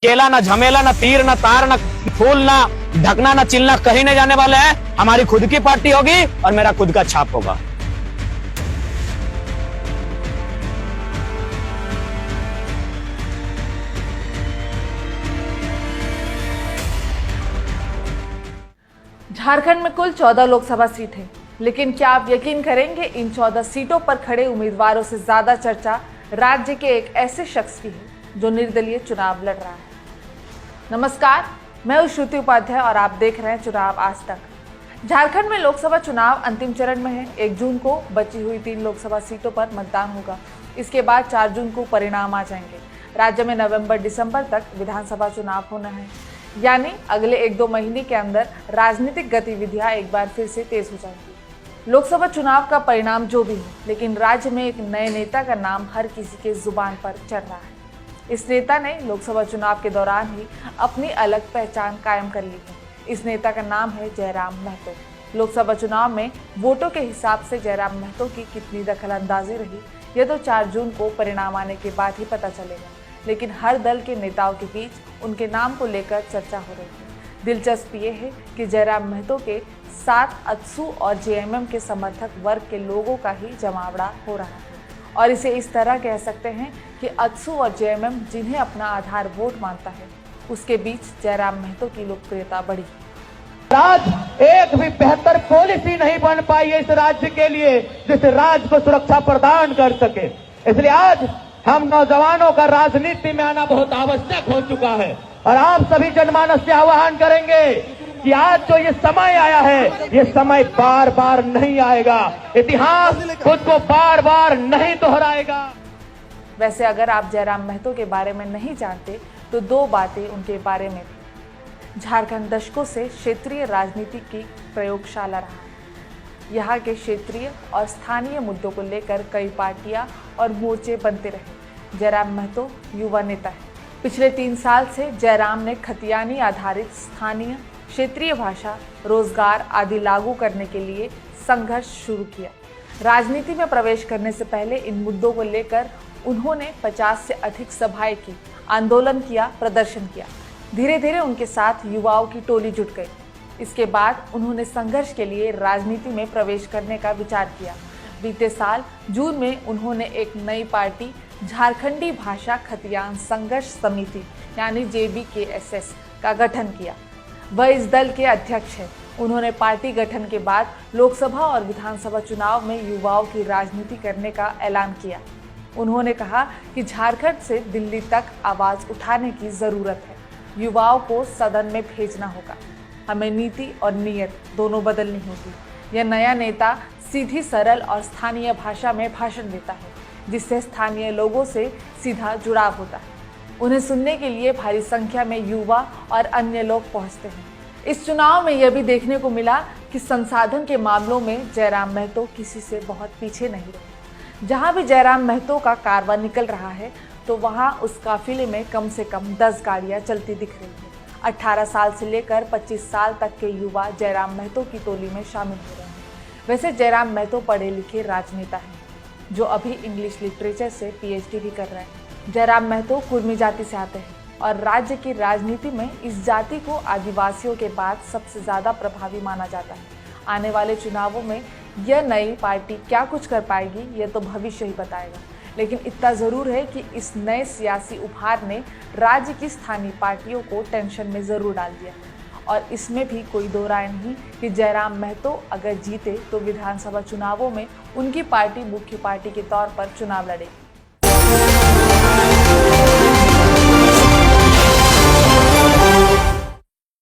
केला, ना झमेला, ना तीर, ना तार, ना फूल, ना ढकना, ना चिलना, कहीं नहीं जाने वाले हैं। हमारी खुद की पार्टी होगी और मेरा खुद का छाप होगा। झारखंड में कुल 14 लोकसभा सीट है, लेकिन क्या आप यकीन करेंगे, इन 14 सीटों पर खड़े उम्मीदवारों से ज्यादा चर्चा राज्य के एक ऐसे शख्स की है जो निर्दलीय चुनाव लड़ रहा है। नमस्कार, मैं हूं श्रुति उपाध्याय और आप देख रहे हैं चुनाव आज तक। झारखंड में लोकसभा चुनाव अंतिम चरण में है। 1 जून को बची हुई 3 लोकसभा सीटों पर मतदान होगा। इसके बाद 4 जून को परिणाम आ जाएंगे। राज्य में नवंबर-दिसंबर तक विधानसभा चुनाव होना है, यानी अगले 1-2 महीने के अंदर राजनीतिक गतिविधियां एक बार फिर से तेज हो जाएंगी। लोकसभा चुनाव का परिणाम जो भी हो, लेकिन राज्य में एक नए नेता का नाम हर किसी के जुबान पर चढ़ रहा है। इस नेता ने लोकसभा चुनाव के दौरान ही अपनी अलग पहचान कायम कर ली है। इस नेता का नाम है जयराम महतो। लोकसभा चुनाव में वोटों के हिसाब से जयराम महतो की कितनी दखलंदाजी रही, यह तो 4 जून को परिणाम आने के बाद ही पता चलेगा। लेकिन हर दल के नेताओं के बीच उनके नाम को लेकर चर्चा हो रही है। दिलचस्प ये है कि जयराम महतो के साथ अत्सू और जेएमएम के समर्थक वर्ग के लोगों का ही जमावड़ा हो रहा है, और इसे इस तरह कह सकते हैं कि अत्सू और जेएमएम जिन्हें अपना आधार वोट मानता है, उसके बीच जयराम महतो की लोकप्रियता बढ़ी। आज एक भी बेहतर पॉलिसी नहीं बन पाई है इस राज्य के लिए जिस राज्य को सुरक्षा प्रदान कर सके। इसलिए आज हम नौजवानों का राजनीति में आना बहुत आवश्यक हो चुका है और आप सभी जनमानस से आह्वान करेंगे कि आज जो ये समय आया है, ये समय बार बार नहीं आएगा। इतिहास खुद को बार बार नहीं दोहराएगा। वैसे अगर आप जयराम महतो के बारे में नहीं जानते तो 2 बातें उनके बारे में भी। झारखंड दशकों से क्षेत्रीय राजनीति की प्रयोगशाला रहा है। यहाँ के क्षेत्रीय और स्थानीय मुद्दों को लेकर कई पार्टियां और मोर्चे बनते रहे। जयराम महतो युवा नेता है। पिछले 3 साल से जयराम ने खतियानी आधारित स्थानीय क्षेत्रीय भाषा, रोजगार आदि लागू करने के लिए संघर्ष शुरू किया। राजनीति में प्रवेश करने से पहले इन मुद्दों को लेकर उन्होंने 50 से अधिक सभाएं की, आंदोलन किया, प्रदर्शन किया। धीरे धीरे उनके साथ युवाओं की टोली जुट गई। इसके बाद उन्होंने संघर्ष के लिए राजनीति में प्रवेश करने का विचार किया। बीते साल जून में उन्होंने एक नई पार्टी झारखंडी भाषा खतियान संघर्ष समिति यानी JBKSS का गठन किया। वह इस दल के अध्यक्ष हैं। उन्होंने पार्टी गठन के बाद लोकसभा और विधानसभा चुनाव में युवाओं की राजनीति करने का ऐलान किया। उन्होंने कहा कि झारखंड से दिल्ली तक आवाज उठाने की जरूरत है। युवाओं को सदन में भेजना होगा। हमें नीति और नीयत दोनों बदलनी होगी। यह नया नेता सीधी, सरल और स्थानीय भाषा में भाषण देता है, जिससे स्थानीय लोगों से सीधा जुड़ाव होता है। उन्हें सुनने के लिए भारी संख्या में युवा और अन्य लोग पहुंचते हैं। इस चुनाव में यह भी देखने को मिला कि संसाधन के मामलों में जयराम महतो किसी से बहुत पीछे नहीं रहे। जहां भी जयराम महतो का कारवां निकल रहा है तो वहां उस काफिले में कम से कम 10 गाड़ियां चलती दिख रही है। 18 साल से लेकर 25 साल तक के युवा जयराम महतो की टोली में शामिल हो रहे हैं। वैसे जयराम महतो पढ़े लिखे राजनेता हैं, जो अभी इंग्लिश लिटरेचर से PhD भी कर रहे हैं। जयराम महतो कुर्मी जाति से आते हैं और राज्य की राजनीति में इस जाति को आदिवासियों के बाद सबसे ज्यादा प्रभावी माना जाता है। आने वाले चुनावों में यह नई पार्टी क्या कुछ कर पाएगी, यह तो भविष्य ही बताएगा। लेकिन इतना जरूर है कि इस नए सियासी उपहार ने राज्य की स्थानीय पार्टियों को टेंशन में जरूर डाल दिया और इसमें भी कोई दो राय नहीं कि जयराम महतो अगर जीते तो विधानसभा चुनावों में उनकी पार्टी मुख्य पार्टी के तौर पर चुनाव लड़ेगी।